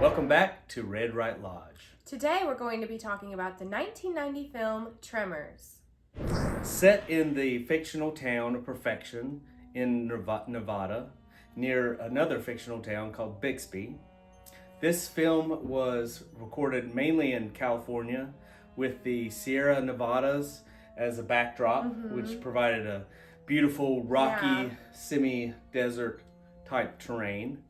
Welcome back to Red Right Lodge. Today we're going to be talking about the 1990 film Tremors. Set in the fictional town of Perfection in Nevada, near another fictional town called Bixby. This film was recorded mainly in California with the Sierra Nevadas as a backdrop, which provided a beautiful, rocky, semi-desert type terrain.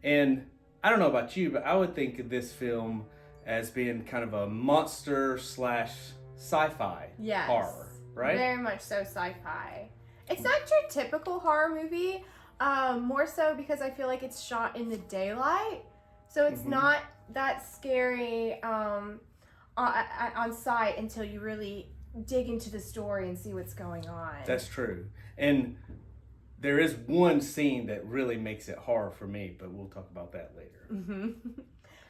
And I don't know about you, but I would think of this film as being kind of a monster slash sci-fi horror, right? Very much so sci-fi. It's not your typical horror movie, more so because I feel like it's shot in the daylight. So it's not that scary on sight until you really dig into the story and see what's going on. That's true. And there is one scene that really makes it horror for me, but we'll talk about that later.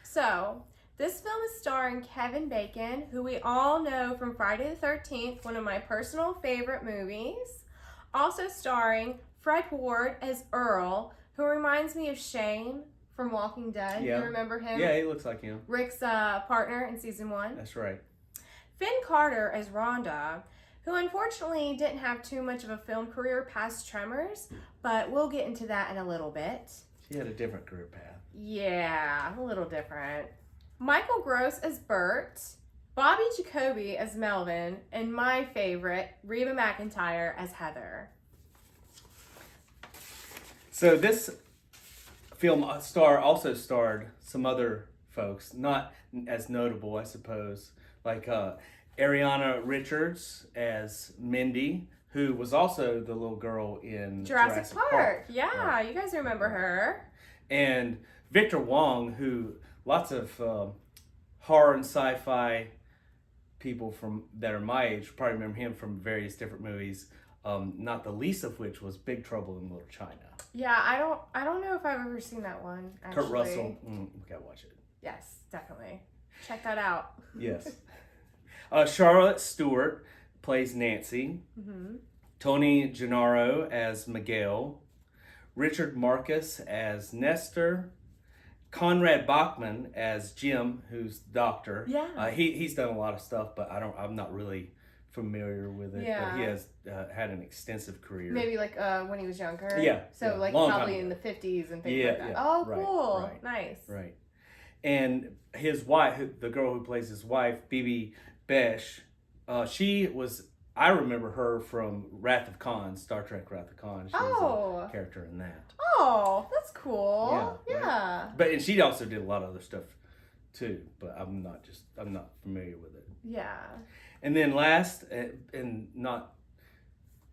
So, this film is starring Kevin Bacon, who we all know from Friday the 13th, one of my personal favorite movies. Also starring Fred Ward as Earl, who reminds me of Shane from Walking Dead. Yeah. You remember him? Yeah, he looks like him. Rick's partner in season 1. That's right. Finn Carter as Rhonda, who unfortunately didn't have too much of a film career past Tremors, but we'll get into that in a little bit. She had a different career path. Yeah, a little different. Michael Gross as Bert, Bobby Jacoby as Melvin, and my favorite, Reba McEntire as Heather. So this film also starred some other folks, not as notable, I suppose, like Ariana Richards as Mindy, who was also the little girl in Jurassic Park. Yeah, right. You guys remember her. And Victor Wong, who lots of horror and sci-fi people that are my age probably remember him from various different movies, not the least of which was Big Trouble in Little China. Yeah, I don't know if I've ever seen that one, actually. Kurt Russell, we gotta watch it. Yes, definitely. Check that out. Yes. Charlotte Stewart plays Nancy. Tony Gennaro as Miguel. Richard Marcus as Nestor. Conrad Bachman as Jim, who's the doctor. Yeah. He's done a lot of stuff, but I'm not really familiar with it. Yeah. But he has had an extensive career. Maybe like when he was younger. Yeah. So yeah. like Long probably time in ago. the 50s and things Yeah, like that. yeah. Oh, Right, cool. right. Nice. Right. And his wife, the girl who plays his wife, Bibi Besh, I remember her from Wrath of Khan, Star Trek Wrath of Khan. She was a character in that. Oh, that's cool. Yeah. Right? And she also did a lot of other stuff too, but I'm not familiar with it. Yeah. And then last, and not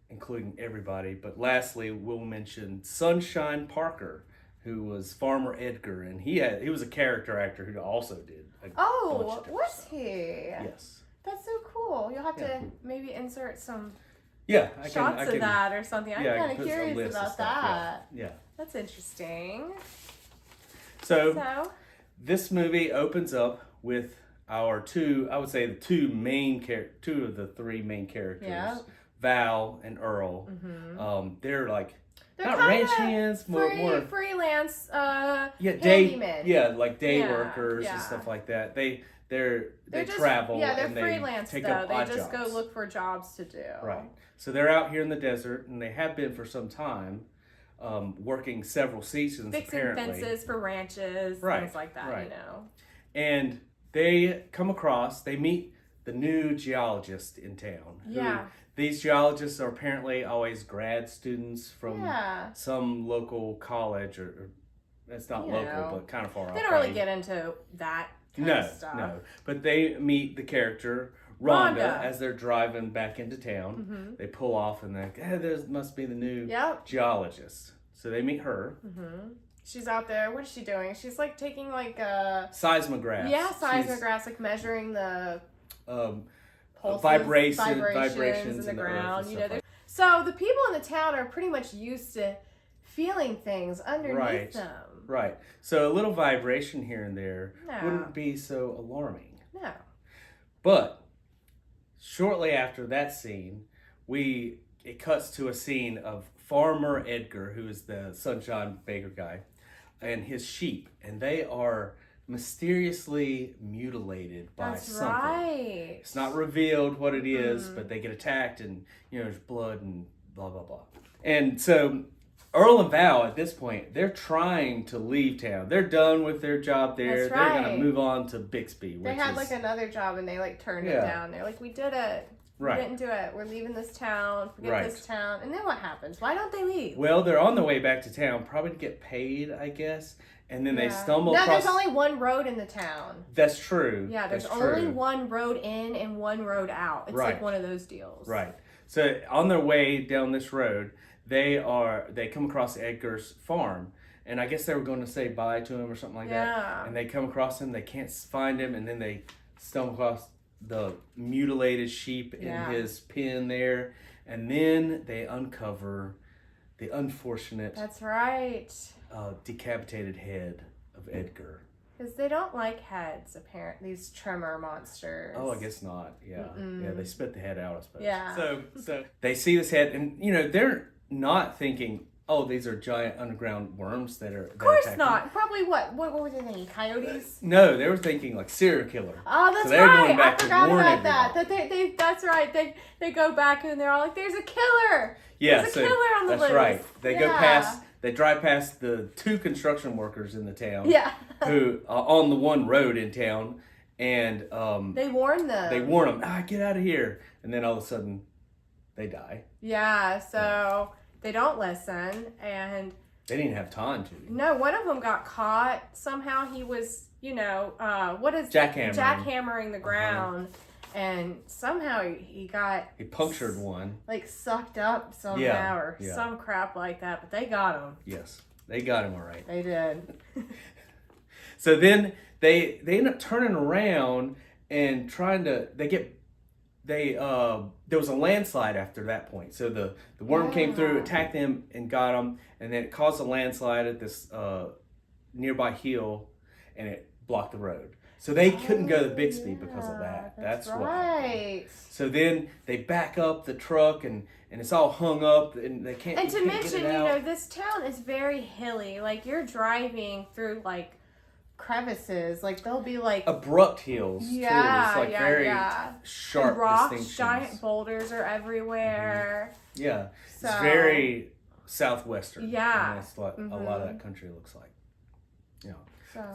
including everybody, but lastly, we'll mention Sunshine Parker, who was Farmer Edgar, and he was a character actor who also did a bunch of different was stuff. he? Yes. That's so cool. You'll have to maybe insert some I shots can, of that or something. I'm kind of put some curious lists of about stuff, that. Yeah. That's interesting. So this movie opens up with our two of the three main characters, Val and Earl. They're not ranch hands, more freelance handymen. Like day workers and yeah. stuff like that. They just, travel. Yeah, they're and freelance take though. up They odd just jobs. go look for jobs to do. Right. So they're out here in the desert, and they have been for some time, working several seasons. Fixing apparently. fences for ranches, things like that. Right. You know. And they meet the new geologist in town. Yeah. These geologists are apparently always grad students from some local college, or it's not local, but kind of far off. They don't really get into that kind of stuff. No. But they meet the character Rhonda as they're driving back into town. They pull off and they're like, there must be the new geologist. So they meet her. She's out there. What is she doing? She's like taking seismographs. Yeah, seismographs, like measuring the pulses, vibrations in the ground. Like so the people in the town are pretty much used to feeling things underneath them. Right. So a little vibration here and there wouldn't be so alarming. No. But shortly after that scene, it cuts to a scene of Farmer Edgar, who is the Sunshine Baker guy, and his sheep, and they are mysteriously mutilated by That's something. right. It's not revealed what it is, but they get attacked and, there's blood and blah, blah, blah. And so Earl and Val, at this point, they're trying to leave town. They're done with their job there. That's They're right. going to move on to Bixby. They had like another job and they like turned it down. They're like, we did it. Right. We didn't do it. We're leaving this town. Forget Right. this town. And then what happens? Why don't they leave? Well, they're on the way back to town, probably to get paid, I guess. And then they stumble No, across... there's only one road in the town. That's true. Yeah, there's That's only true. one road in and one road out. It's like one of those deals. Right. So on their way down this road, they come across Edgar's farm. And I guess they were going to say bye to him or something like that. And they come across him, they can't find him, and then they stumble across the mutilated sheep in his pen there. And then they uncover the unfortunate... That's right. decapitated head of Edgar. Because they don't like heads, apparently. These tremor monsters. Oh, I guess not. Yeah. Yeah, they spit the head out, I suppose. Yeah. So they see this head, and, they're not thinking, oh, these are giant underground worms that are... Of course not. Probably what were they thinking? Coyotes? No, they were thinking, like, serial killer. Oh, that's so they're right. Going back I forgot to warn about that. everybody. That's right. They go back and they're all like, there's a killer. Yeah, there's a killer on the that's loose. right. They drive past the 2 construction workers in the town. Yeah. Who on the one road in town, and they warn them. They warn them, get out of here, and then all of a sudden, they die. Yeah. So they don't listen, and they didn't have time to. No, one of them got caught somehow. He was, jackhammering the ground. And somehow he punctured one. Like sucked up somehow or some crap like that. But they got him. Yes. They got him all right. They did. So then they end up turning around and trying to... there was a landslide after that point. So the worm came through, attacked them, and got them. And then it caused a landslide at this nearby hill. And it blocked the road. So they couldn't go to Bixby because of that. That's right. What happened. So then they back up the truck and it's all hung up and they can't. And to mention, this town is very hilly. Like you're driving through like crevices. Like there'll be like abrupt hills. Too. It's like very sharp and rocks, distinctions. giant boulders are everywhere. Mm-hmm. Yeah, so, it's very southwestern. Yeah, and that's what a lot of that country looks like.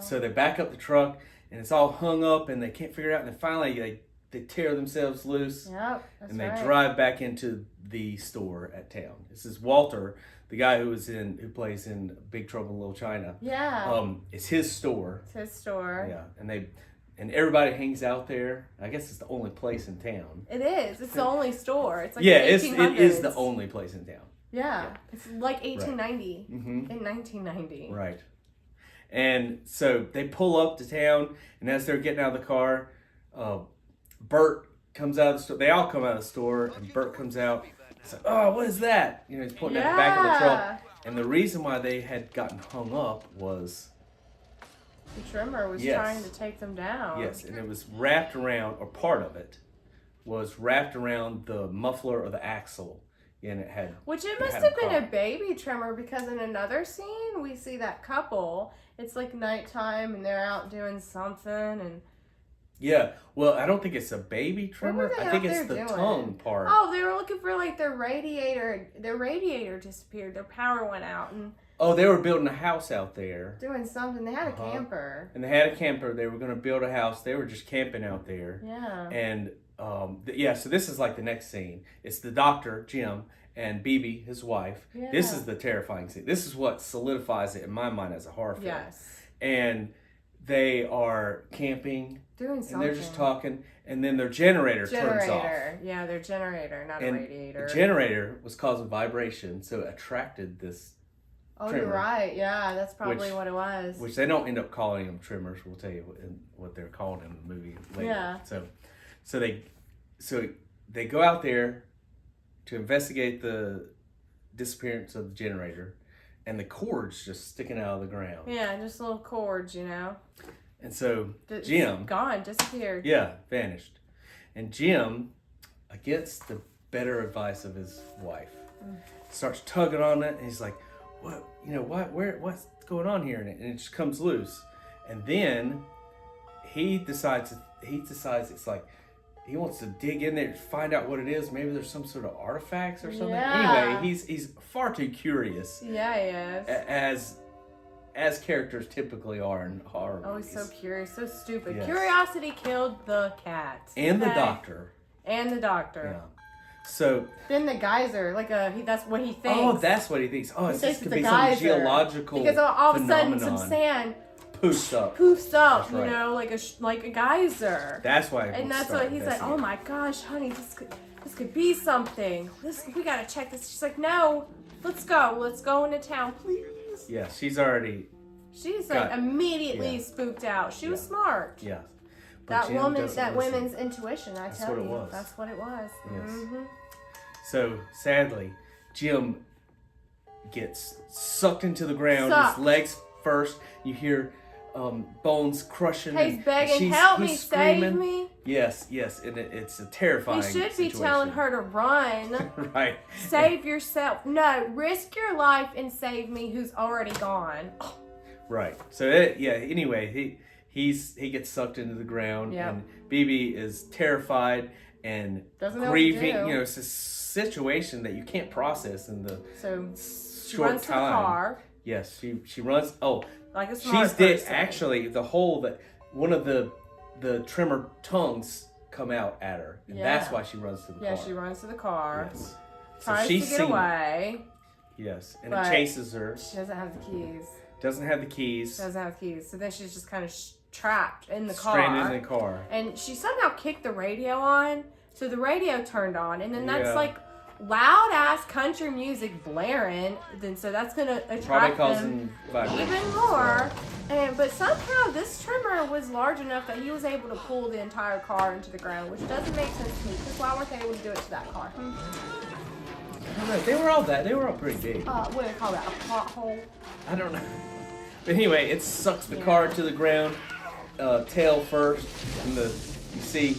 So they back up the truck. And it's all hung up, and they can't figure it out. And then finally, they tear themselves loose. Yep, and they drive back into the store at town. This is Walter, the guy who plays in Big Trouble in Little China. Yeah. It's his store. It's his store. Yeah, and everybody hangs out there. I guess it's the only place in town. It is. It's the only store. It's like it is the only place in town. Yeah. It's like 1890 in 1990. Right. And so they pull up to town, and as they're getting out of the car, Bert comes out of the store. They all come out of the store, and Bert comes out. He's like, "Oh, what is that?" He's pointing at the back of the truck. And the reason why they had gotten hung up was the Tremor was trying to take them down. Yes, and it was wrapped around, or part of it was wrapped around the muffler or the axle. And it had... Which it must have been a baby tremor, because in another scene, we see that couple. It's like nighttime, and they're out doing something, and... Yeah, well, I don't think it's a baby tremor. I think it's the tongue part. Oh, they were looking for, like, their radiator. Their radiator disappeared. Their power went out, and... Oh, they were building a house out there. Doing something. They had a camper. And they had a camper. They were going to build a house. They were just camping out there. Yeah. And... so this is like the next scene. It's the doctor, Jim, and Bibi, his wife. Yeah. This is the terrifying scene. This is what solidifies it in my mind as a horror film. Yes. And they are camping. Doing something. And they're just talking. And then their generator turns off. Yeah, their generator, not a radiator. The generator was causing vibration, so it attracted this tremor. You're right. Yeah, that's probably what it was. Which they don't end up calling them tremors. We'll tell you what they're called in the movie later. Yeah. So they go out there to investigate the disappearance of the generator, and the cord's just sticking out of the ground. Yeah, just little cords, And so Jim... gone, disappeared. Yeah, vanished. And Jim, against the better advice of his wife, starts tugging on it, and he's like, "What? What's going on here?" And it just comes loose. And then he decides it's like he wants to dig in there to find out what it is. Maybe there's some sort of artifacts or something. Yeah. Anyway, he's far too curious. Yeah, he is. As characters typically are in horror Oh, movies. he's so curious, so stupid. Yes. Curiosity killed the cat. And the doctor. And the doctor. Yeah. So then the geyser, that's what he thinks. Oh, that's what he thinks. Oh, He it's thinks just could it's be a some geyser. geological Because all of a sudden phenomenon. some sand poofs up. poofs up, That's right. you know, like a geyser. That's why. And that's what he's like. Oh my gosh, honey, this could be something. We gotta check this. She's like, no, let's go into town, please. Yeah, she's already. She's like immediately yeah. spooked out. She was smart. Yeah. That Jim doesn't listen. women's intuition. That's tell what it you, was. that's what it was. Yes. Mm-hmm. So sadly, Jim gets sucked into the ground. Sucked. His legs first. You hear bones crushing. He's and begging, help he's me, screaming. save me. Yes, and it's a terrifying. He should be situation. telling her to run. Right. Save yourself. No, risk your life and save me, who's already gone. Right. So anyway, he gets sucked into the ground, Yep. and BB is terrified and Doesn't know grieving. what to do. You know, it's a situation that you can't process in the So she short runs to the time. car Yes, she runs. Oh, like a smart she's dead. person. Actually, the hole that one of the tremor tongues come out at her, and that's why she runs to the car. Yeah, she runs to the car. Yes. Tries to get away. Yes, and but it chases her. She doesn't have the keys. Doesn't have the keys. She doesn't have the keys. So then she's just kind of trapped in the car. Stranded in the car. And she somehow kicked the radio on. So the radio turned on. And then that's Yeah. like loud ass country music blaring. Then so that's going to attract Probably them causing vibrations. even more. But somehow this tremor was large enough that he was able to pull the entire car into the ground, which doesn't make sense to me. Because why weren't they able to do it to that car? I don't know. They were all pretty big. What do they call that? A pothole? I don't know. But anyway, it sucks the car to the ground, tail first, and you see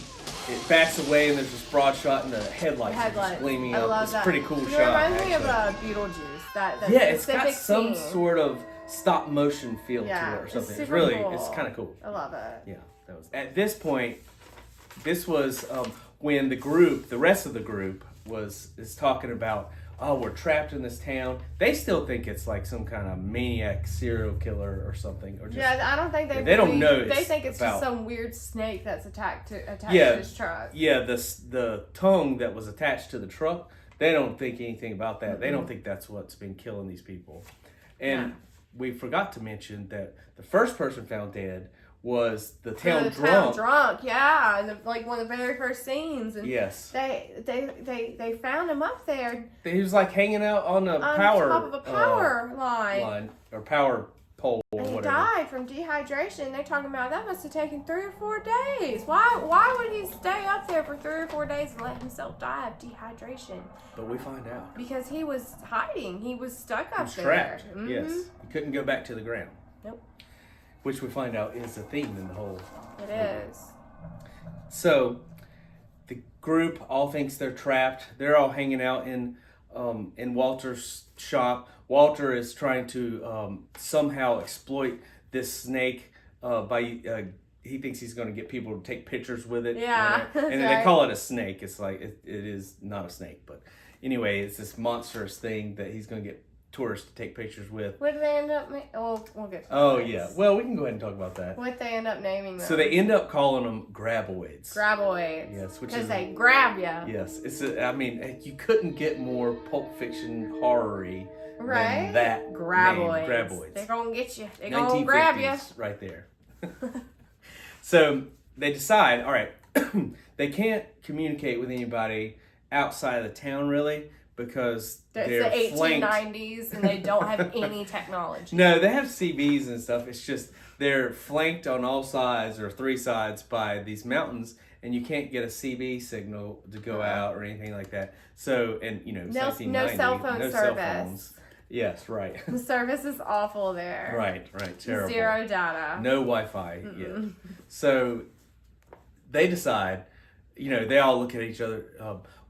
it backs away, and there's this broad shot, and the headlights are just gleaming I up. love It's that. a pretty cool It shot. reminds me of actually. Beetlejuice. That Yeah, it's got specific some scene. sort of stop motion feel to Yeah, it or it's something. It's super really, cool. it's kind of cool. I love it. Yeah, that was. At this point, this was when the rest of the group is talking about, oh, we're trapped in this town. They still think it's like some kind of maniac serial killer or something. Or just, Yeah, I don't think they. they don't know They it's think it's about- just some weird snake that's attached to Yeah, his truck. Yeah, the tongue that was attached to the truck, they don't think anything about that. They don't think that's what's been killing these people. And we forgot to mention that the first person found dead was the town drunk. Yeah, and like one of the very first scenes. And Yes. They found him up there He was like hanging out on a on power top of a power line. or power pole or And he whatever. died from dehydration. They're talking about that must have taken 3 or 4 days. Why would he stay up there for 3 or 4 days and let himself die of dehydration? But we find out. Because he was hiding. He was stuck up He was there. trapped. Mhm. Yes. He couldn't go back to the ground. Nope. Which we find out is a theme in the whole. It is. So, the group all thinks they're trapped. They're all hanging out in Walter's shop. Walter is trying to somehow exploit this snake by. He thinks he's going to get people to take pictures with it. Yeah, and that's they right. call it a snake. It's like it is not a snake, but anyway, it's this monstrous thing that he's going to get tourists to take pictures with. What did they end up? We'll get. To Oh that. yeah. Well, we can go ahead and talk about that. What they end up naming them? So they end up calling them graboids. Graboids. Yes, which because is they grab you. Yes, I mean, you couldn't get more Pulp Fiction horror-y Right? than that Graboids. name, Graboids. They're gonna get you. They're gonna grab you. 1950s, right there. So they decide, all right, they can't communicate with anybody outside of the town really because It's they're the flanked. 1890s and they don't have any technology. No, they have CBs and stuff. It's just they're flanked on all sides or 3 sides by these mountains, and you can't get a CB signal to go out or anything like that. So, and you know, it's No 1990, cell phone no service. cell phones. Yes, right. The service is awful there. Right, terrible. 0 data. No Wi-Fi yet. So they decide, you know, they all look at each other.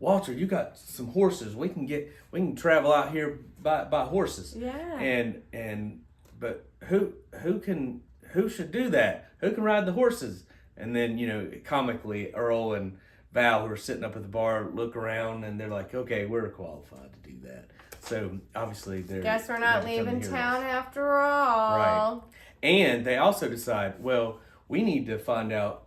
Walter, you got some horses. We can travel out here by horses. Yeah. But who who should do that? Who can ride the horses? And then, comically, Earl and Val, who are sitting up at the bar, look around and they're like, okay, we're qualified to do that. So obviously they're... Guess we're not leaving town after all. Right. And they also decide, well, we need to find out,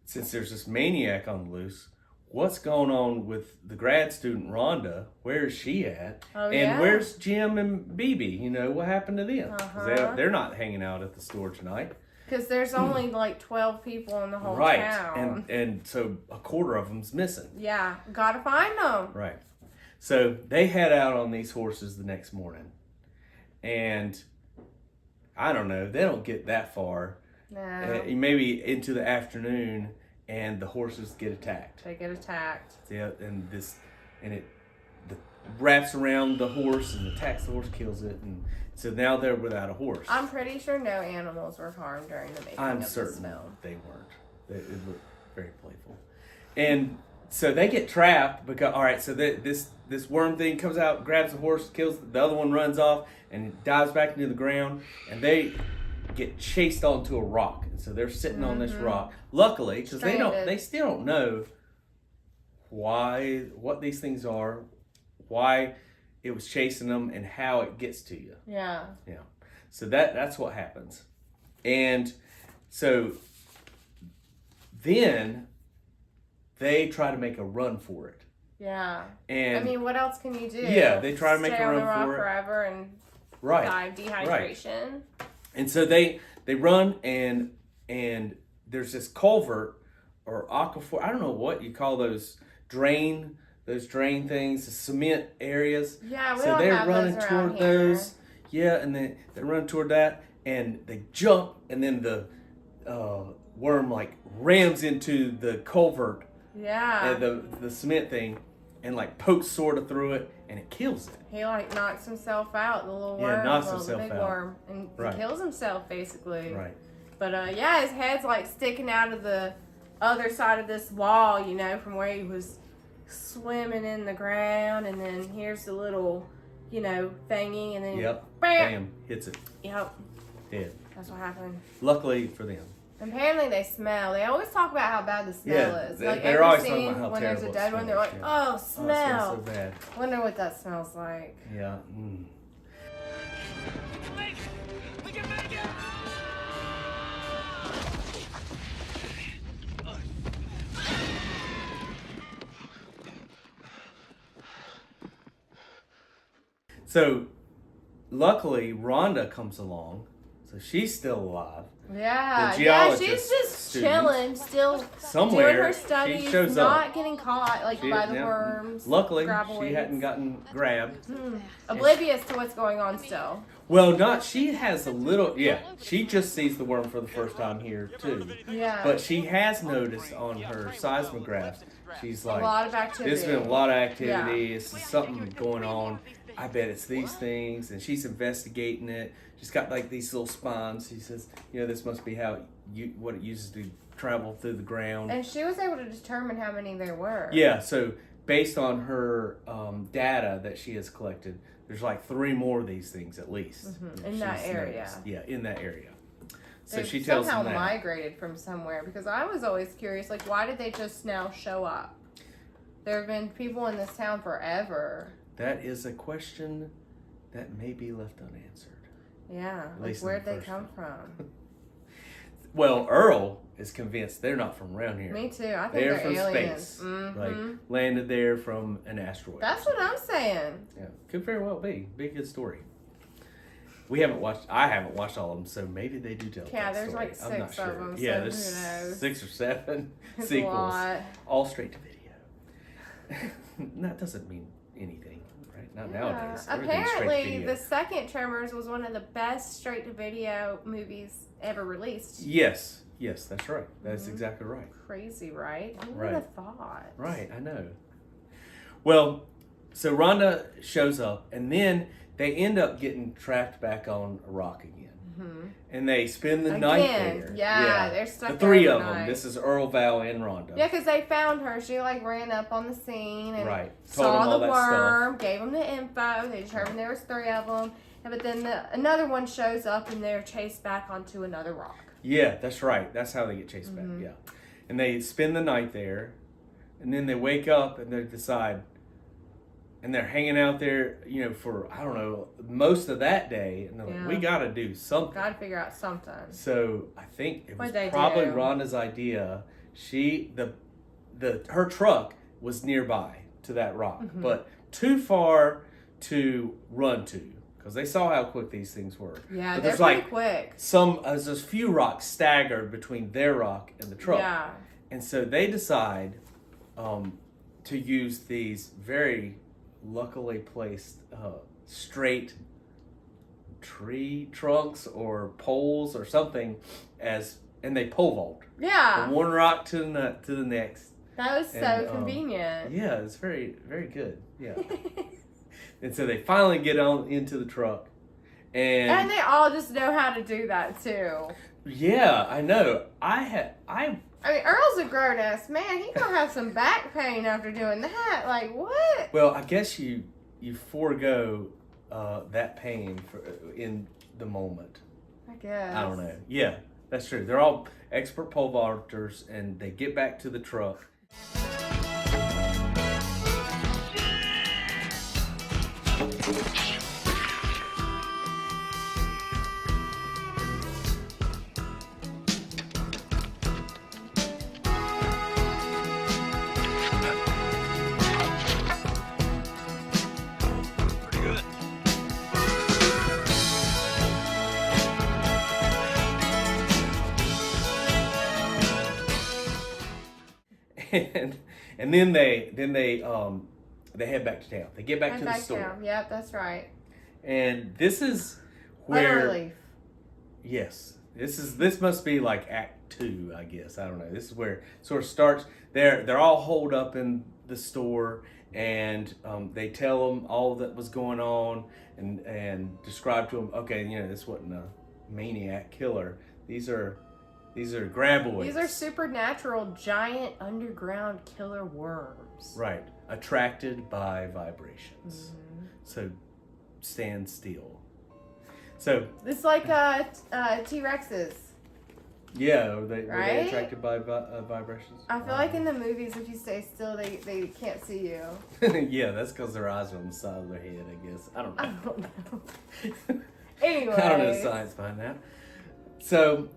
since there's this maniac on the loose, what's going on with the grad student Rhonda? Where is she at? Oh, and where's Jim and BB? What happened to them? 'Cause Uh-huh. they're not hanging out at the store tonight. Because there's only like 12 people in the whole Right. town. And so a quarter of them's missing. Yeah, gotta find them. Right. So they head out on these horses the next morning. And I don't know, they don't get that far. No. Maybe into the afternoon, and the horses get attacked. They get attacked. Yeah, and it wraps around the horse and attacks the horse, kills it, and so now they're without a horse. I'm pretty sure no animals were harmed during the making I'm of certain this film. they weren't. It looked very playful, and so they get trapped because so this worm thing comes out, grabs the horse, kills the other one, runs off, and dives back into the ground, and they get chased onto a rock, and so they're sitting on this rock. Luckily, because they still don't know what these things are, why it was chasing them, and how it gets to you. Yeah. Yeah. So that's what happens, and so then they try to make a run for it. Yeah. And I mean, what else can you do? Yeah, they try to make Stay a on the run rock for it. forever and die of dehydration. And so they run, and there's this culvert or aquifer. I don't know what you call those drain things, the cement areas. Yeah, we so don't they're have running those around toward here. those. Yeah, and then they run toward that, and they jump, and then the worm like rams into the culvert. Yeah. And the cement thing, and like pokes sort of through it, and it kills it. He like knocks himself out, the little worm. Yeah, knocks the himself big out. worm, and Right. he kills himself basically. Right. But yeah, his head's like sticking out of the other side of this wall, from where he was swimming in the ground, and then here's the little, thingy, and then Yep. bam, Hits it. Yep, Dead. that's what happened. Luckily for them. Apparently they smell. They always talk about how bad the smell is. Like they're every always scene talking about how when there's a terrible dead it one, they're like, smells, "Oh, Oh, it smell." smells so bad. Wonder what that smells like. Yeah. We can make it! So, luckily, Rhonda comes along, so she's still alive. Yeah, The yeah, she's geologist just student. chilling, still Somewhere, doing her she studies, shows not up. getting caught by the worms. Luckily, graboids. she hadn't gotten grabbed. Oblivious to what's going on still. Well, she has a little, she just sees the worm for the first time here, too. Yeah. But she has noticed on her seismographs, she's like, a lot of activity. there's been a lot of activity, Yeah. it's something going on. I bet it's these things, and she's investigating it. She's got like these little spines. She says, this must be what it uses to travel through the ground. And she was able to determine how many there were. Yeah, so based on her data that she has collected, there's like 3 more of these things at least. In that she's area. noticed. Yeah, in that area. So They've she tells somehow them that. migrated from somewhere, because I was always curious, like, why did they just now show up? There have been people in this town forever. That is a question that may be left unanswered. Yeah, like, least in where'd the they first come one. from? Well, Earl is convinced they're not from around here. Me too. I think They're they're from aliens. space. Mhm. Like, landed there from an asteroid. That's what I'm saying. Yeah, could very well be. Be a good story. I haven't watched all of them, so maybe they do tell Yeah, that there's story. like I'm not 6 sure. of them, Yeah, so there's who knows? 6 or 7 It's a sequels, lot. all straight to video. That doesn't mean anything, right? Not nowadays. Everything's straight to Apparently, video. the second Tremors was one of the best straight-to-video movies ever released. Yes, that's right. That's exactly right. Crazy, right? Who would Right. have thought? Right, I know. Well, so Rhonda shows up, and then they end up getting trapped back on a rock again. And they spend the night there. Yeah, they're stuck The there 3 of them. overnight. This is Earl, Val, and Rhonda. Yeah, because they found her. She ran up on the scene and Right. Told them saw all the that stuff. worm, gave them the info. They determined there was 3 of them, Yeah, but then another one shows up and they're chased back onto another rock. Yeah, that's right. That's how they get chased back. Yeah, and they spend the night there, and then they wake up and they decide, and they're hanging out there, for I don't know most of that day, and they're like, we got to do something. Got to figure out something. So I think it was What'd they probably do? Rhonda's idea. Her truck was nearby to that rock, but too far to run to. Because they saw how quick these things were. Yeah, but they're pretty quick. There's a few rocks staggered between their rock and the truck. Yeah. And so they decide to use these very luckily placed straight tree trunks or poles or something and they pole vault. Yeah. From one rock to the next. That was so convenient. Yeah, it's very, very good. Yeah. And so they finally get on into the truck. And they all just know how to do that too. Yeah, I know. I mean, Earl's a grown-ass man. He gonna have some back pain after doing that. Like, what? Well, I guess you forego that pain in the moment. I guess. I don't know. Yeah, that's true. They're all expert pole vaulters, and they get back to the truck. And then they head back to town. They get back to the store. Town. Yep, that's right. And this is where Utter relief. Yes. This must be like Act 2, I guess. I don't know. This is where it sort of starts. They're all holed up in the store, and they tell them all that was going on and describe to them, okay, this wasn't a maniac killer. These are graboids. These are supernatural, giant, underground killer worms. Right. Attracted by vibrations. Mm-hmm. So stand still. So it's like T-Rexes. Yeah, were they attracted by vibrations? I feel like in the movies, if you stay still, they can't see you. Yeah, that's because their eyes are on the side of their head, I guess. I don't know. Anyway. I don't know the science behind that. So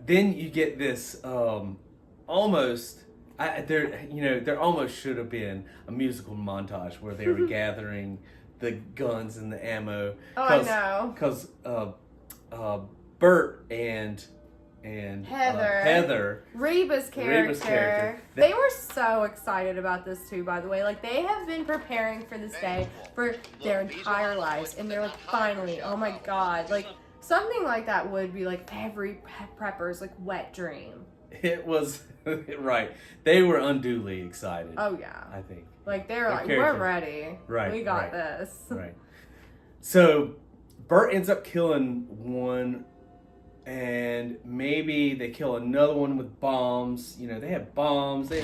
then you get this almost. There almost should have been a musical montage where they were gathering the guns and the ammo. Oh, I know. Because Bert and Heather, Reba's character, they were so excited about this too, by the way. Like, they have been preparing for this day for their entire lives, and they're like, finally, oh my god. Like, something like that would be like every prepper's like wet dream. It was right. They were unduly excited. Oh yeah. I think. Like, they're like, we're ready. Right. We got this. Right. So Bert ends up killing one, and maybe they kill another one with bombs. They had bombs. They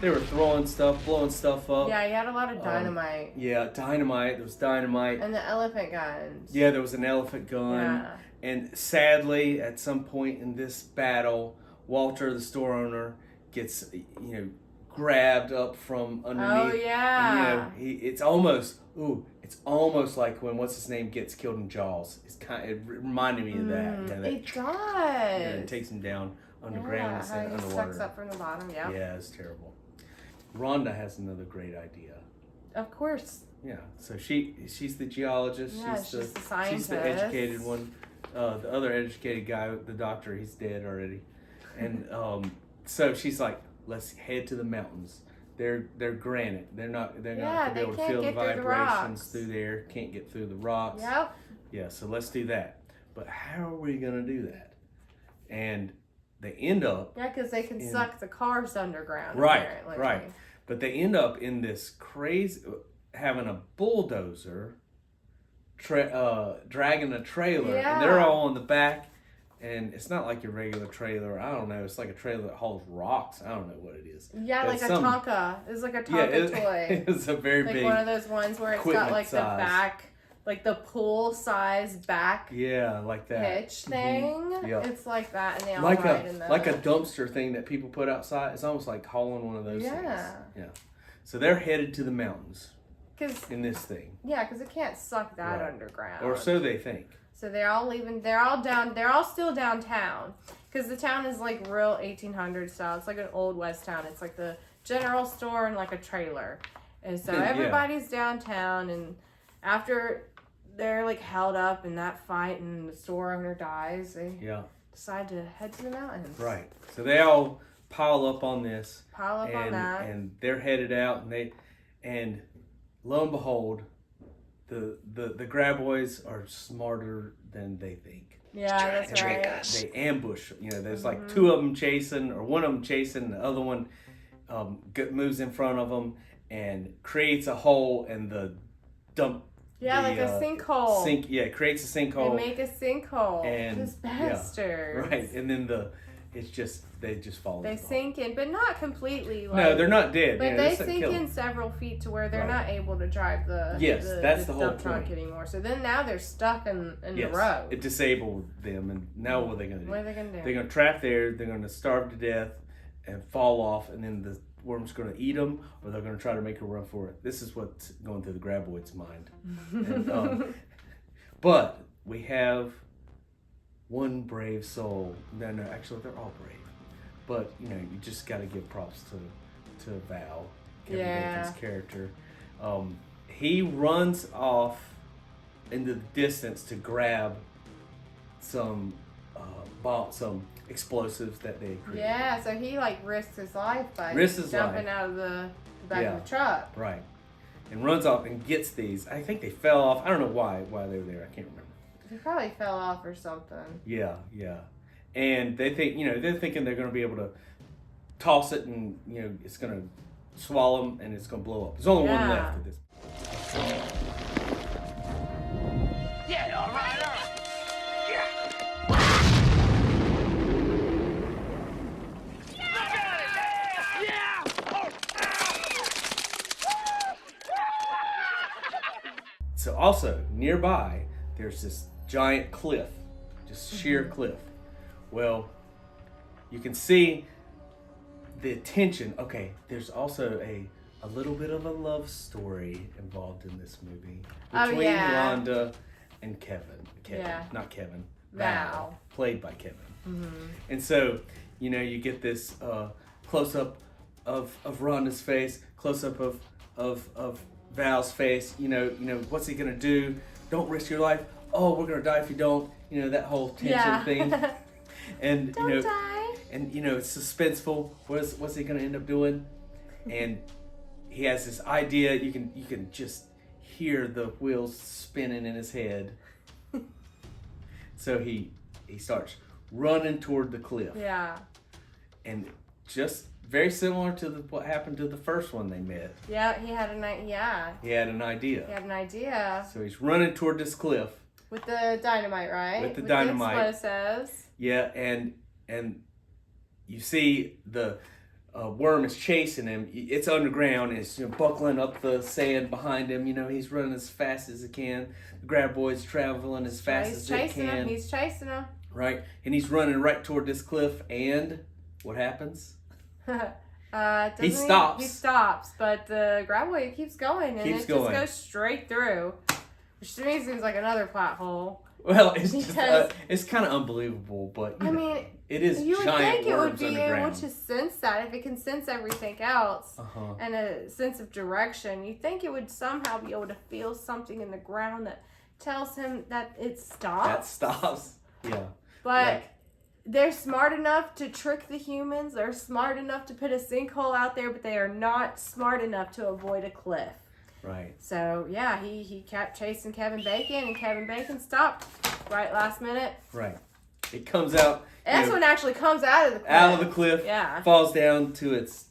were throwing stuff, blowing stuff up. Yeah, he had a lot of dynamite. Dynamite. There was dynamite. And the elephant guns. Yeah, there was an elephant gun. Yeah. And sadly, at some point in this battle, Walter, the store owner, gets grabbed up from underneath. Oh yeah. It's almost like when what's his name gets killed in Jaws. It reminded me of that. It does. It takes him down underground instead of how he underwater. sucks up from the bottom. Yeah. Yeah, it's terrible. Rhonda has another great idea. Of course. Yeah, so she's the geologist. Yeah, she's the scientist. She's the educated one. The other educated guy, the doctor, he's dead already. And so she's like, let's head to the mountains. They're granite. They're not gonna be able to feel the vibrations through there. Can't get through the rocks. Yep. Yeah, so let's do that. But how are we gonna do that? And they end up. Yeah, because they can suck the cars underground. Right. Apparently. Right. But they end up in this crazy, having a bulldozer dragging a trailer, and they're all on the back. And it's not like your regular trailer. I don't know. It's like a trailer that holds rocks. I don't know what it is. Yeah, like a Tonka. It's like a Tonka toy. It's a very big. Like one of those ones where it's got like size. the back like the pool size back Yeah, like that. hitch thing. Yeah. It's like that, and they all Like ride in the a dumpster thing that people put outside. It's almost like hauling one of those things. Yeah. So they're headed to the mountains in this thing. Yeah, because it can't suck that Right. underground. Or so they think. So they're all leaving. They're all still downtown because the town is like real 1800 style. It's like an old west town. It's like the general store and like a trailer, and so Yeah. everybody's downtown. And after they're like held up in that fight and the store owner dies, they decide to head to the mountains. Right. So they all pile up on this. On that. And they're headed out, and lo and behold, the graboids are smarter than they think. Yeah, that's right. They ambush. There's like two of them chasing, or one of them chasing, the other one moves in front of them and creates a hole in the dump. Yeah, like a sinkhole. Creates a sinkhole. They make a sinkhole. And Just bastards. right, and then they just fall. They sink in, but not completely. Like, no, they're not dead. But they sink in several feet to where they're not able to drive the that's the whole dump truck anymore. So then now they're stuck in the road. It disabled them, and now what are they going to do? What are they going to do? They're going to trap there. They're going to starve to death and fall off, and then the worm's going to eat them, or they're going to try to make a run for it. This is what's going through the graboid's mind. And, but we have one brave soul. No, actually, they're all brave. But you just got to give props to Val, Kevin Bacon's character. He runs off into the distance to grab some explosives that they created. Yeah, so he like risks his life by jumping out of the back of the truck. Right. And runs off and gets these. I think they fell off. I don't know why they were there. I can't remember. They probably fell off or something. Yeah. And they think, they're thinking they're going to be able to toss it and, it's going to swallow them and it's going to blow up. There's only one left of this. Yeah, all right. Yeah. Look at it! Yeah! So also, nearby, there's this giant cliff. Just sheer cliff. Well, you can see the tension. Okay, there's also a little bit of a love story involved in this movie between Rhonda and Kevin. Not Kevin. Val. Played by Kevin. Mm-hmm. And so, you get this close up of Rhonda's face, close up of Val's face. What's he gonna do? Don't risk your life. Oh, we're gonna die if you don't. That whole tension thing. And Don't die. And it's suspenseful. What's he gonna end up doing? And he has this idea. You can just hear the wheels spinning in his head. So he starts running toward the cliff. Yeah. And just very similar to what happened to the first one they met. Yeah, he had an idea. He had an idea. So he's running toward this cliff. With the dynamite, right? With the dynamite. The explosives. Yeah, and you see the worm is chasing him. It's underground. And it's buckling up the sand behind him. He's running as fast as he can. The graboid's traveling as fast as they can. He's chasing him. Right, and he's running right toward this cliff. And what happens? He stops. He stops, but the graboid keeps going, and just goes straight through. Which to me seems like another plot hole. Well, it's just it's kind of unbelievable, but I mean, it is. You would giant think it would be underground. able to sense that if it can sense everything else and a sense of direction. You think it would somehow be able to feel something in the ground that tells him that it stops. That stops. Yeah. But they're smart enough to trick the humans. They're smart enough to put a sinkhole out there, but they are not smart enough to avoid a cliff. Right. So, yeah, he kept chasing Kevin Bacon, and Kevin Bacon stopped right last minute. Right. It comes out. And this one actually comes out of the cliff. Out of the cliff. Yeah. Falls down to its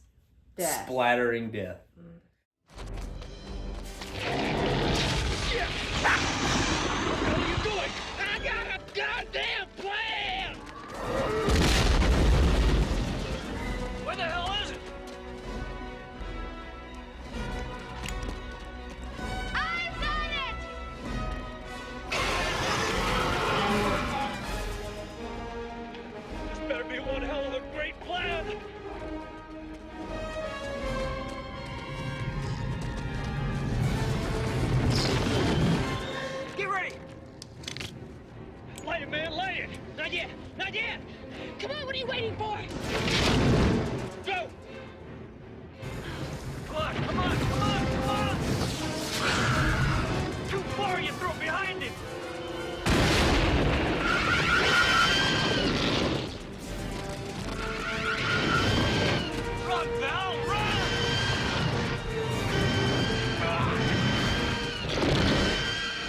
splattering death. What are you doing? I got a goddamn plan! Where the hell is it? I've done it! yet. Not yet. Not yet. Come on, what are you waiting for? Go. Come on, come on, come on, come on. Too far, you throw behind him. Run, Val, run!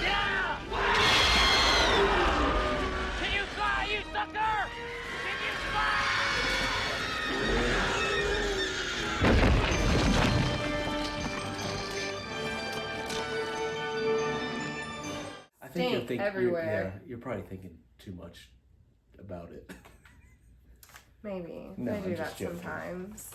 Yeah! Can you fly, you sucker? Can you fly? I think Stink everywhere. You're probably thinking too much about it. Maybe. No, I do I'm that just joking. sometimes.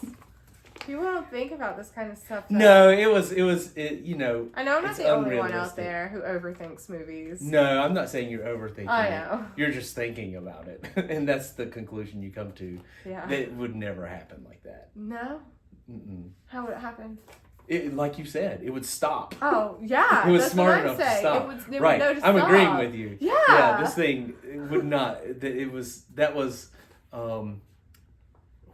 People don't think about this kind of stuff. Though. No, it was, you know. I know I'm not it's the only one out unrealistic. there who overthinks movies. No, I'm not saying you're overthinking I it. know. You're just thinking about it. And that's the conclusion you come to. Yeah. That would never happen like that. No? Mm-mm. How would it happen? It, like you said, it would stop. Oh, yeah. It was that's smart what enough I'm saying. to stop. It would Right. know to I'm stop. agreeing with you. Yeah. Yeah, this thing would not, that was,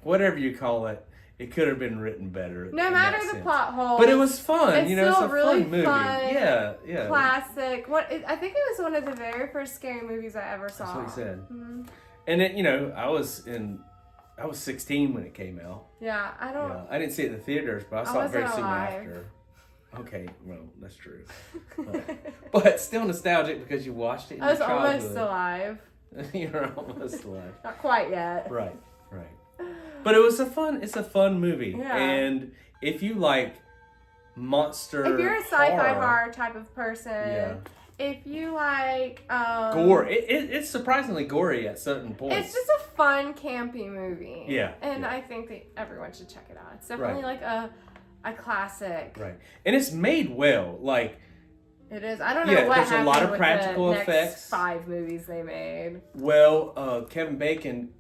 whatever you call it, it could have been written better. No in matter that the sense. plot hole. But it was fun. It's you know, it's still a really fun movie. fun, Yeah. Classic. I think it was one of the very first scary movies I ever saw. That's what he said. Mm-hmm. And it, you know, I was 16 when it came out. Yeah, I don't. Yeah, I didn't see it in the theaters, but I saw it wasn't very soon alive. after. Okay, well, that's true. But still nostalgic because you watched it in I was your almost childhood. alive. You're almost alive. Not quite yet. Right. But it's a fun movie. Yeah. And if you like monster If you're a sci-fi horror type of person, yeah. if you like gore, it's surprisingly gory at certain points. it's just a fun, campy movie. Yeah, And yeah. I think that everyone should check it out. It's definitely like a classic. Right. And it's made well. Like, It is. I don't know Yeah, what there's a happened lot of with practical the next effects. 5 movies they made. well, Kevin Bacon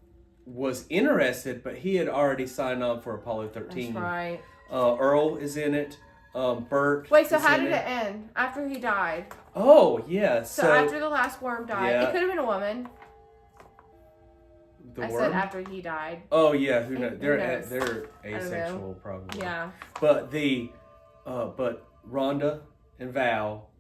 was interested, but he had already signed on for Apollo 13. That's right. Earl is in it. Bert. Wait, so is how in did it end? After he died? Oh, yeah. So after the last worm died, yeah. it could have been a woman. The I worm? said after he died. Oh yeah, who knows? Who They're knows? they're I don't asexual know. probably. Yeah. But but Rhonda and Val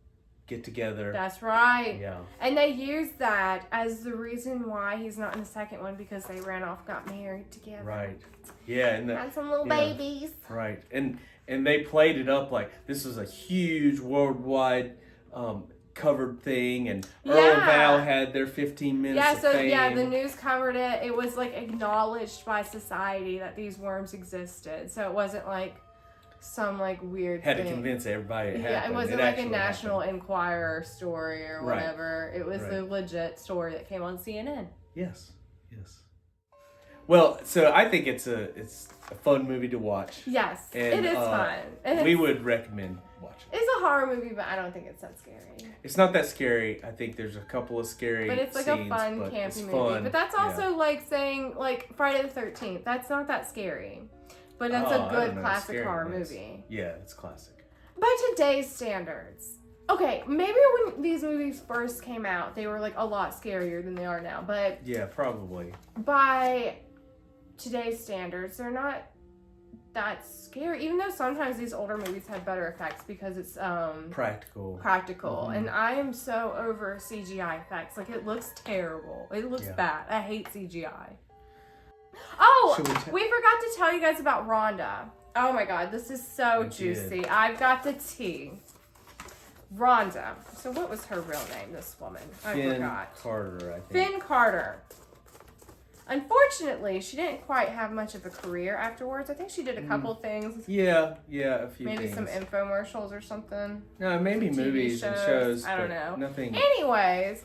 get together. That's right. Yeah. And they used that as the reason why he's not in the second one because they ran off, got married together. Right. Yeah, and Had some little yeah. babies. Right. And they played it up like this was a huge worldwide covered thing, and Earl and Yeah. Val had their 15 minutes Yeah, of so fame. yeah, the news covered it. It was like acknowledged by society that these worms existed. So it wasn't like some like weird had to thing. convince everybody it Yeah, happened. it wasn't like a actually National happened. Enquirer story or Right. whatever. It was Right. the legit story that came on CNN. Yes. Well, so I think it's a fun movie to watch. Yes, And, it is fun. And we it's- would recommend watching. It's a horror movie, but I don't think it's that scary. It's not that scary. I think there's a couple of scary But it's like scenes, a fun, but campy it's movie. fun. But that's Yeah. also like saying like Friday the 13th. That's not that scary. But it's Oh, a I good don't know, classic scary horror is. movie. Yeah, it's classic. By today's standards. Okay, maybe when these movies first came out, they were like a lot scarier than they are now. But Yeah, probably. by today's standards, they're not that scary. Even though sometimes these older movies had better effects because it's Practical. practical. Mhm. And I am so over CGI effects. Like, it looks terrible. It looks Yeah. bad. I hate CGI. Oh, Should we forgot to tell you guys about Rhonda. Oh my god, this is so We juicy. did. I've got the tea. Rhonda. So what was her real name, this woman? I Finn forgot. Carter, I think. Finn Carter. Unfortunately, she didn't quite have much of a career afterwards. I think she did a couple things. Yeah, a few Maybe things. some infomercials or something. No, maybe TV movies and shows. shows. I don't but know. Nothing. Anyways,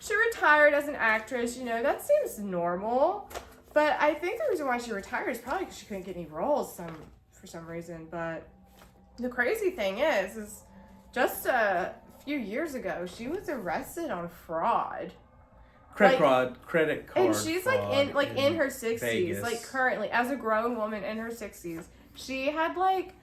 she retired as an actress. You know, that seems normal. But I think the reason why she retired is probably because she couldn't get any roles for some reason. But the crazy thing is just a few years ago, she was arrested on fraud. Credit card. And she's like fraud in her 60s, Vegas. like currently as a grown woman in her 60s. She had like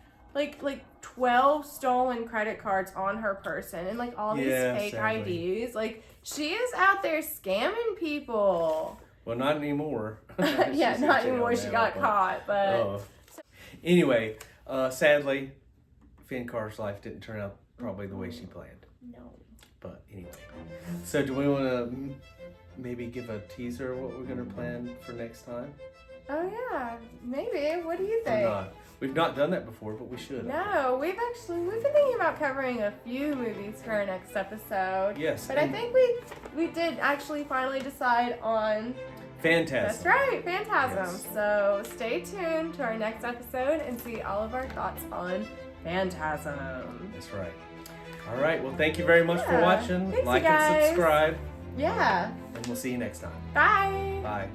12 stolen credit cards on her person and like all these Yeah, fake sadly. IDs. Like She is out there scamming people. Well, not anymore. Yeah, She's in not jail anymore. She now, got caught, but Oh. Anyway, sadly, Finn Carr's life didn't turn out probably the way she planned. no. But anyway, so do we want to maybe give a teaser of what we're going to plan for next time? Oh yeah, maybe. What do you Or think? not? We've not done that before, but we should. No, we've been thinking about covering a few movies for our next episode. Yes. But I think we did actually finally decide on. Phantasm. That's right, Phantasm. Yes. So stay tuned to our next episode and see all of our thoughts on Phantasm. That's right. All right. Well, thank you very much for Yeah. watching. Thanks, you Like and guys. subscribe, Yeah. and we'll see you next time. Bye. Bye.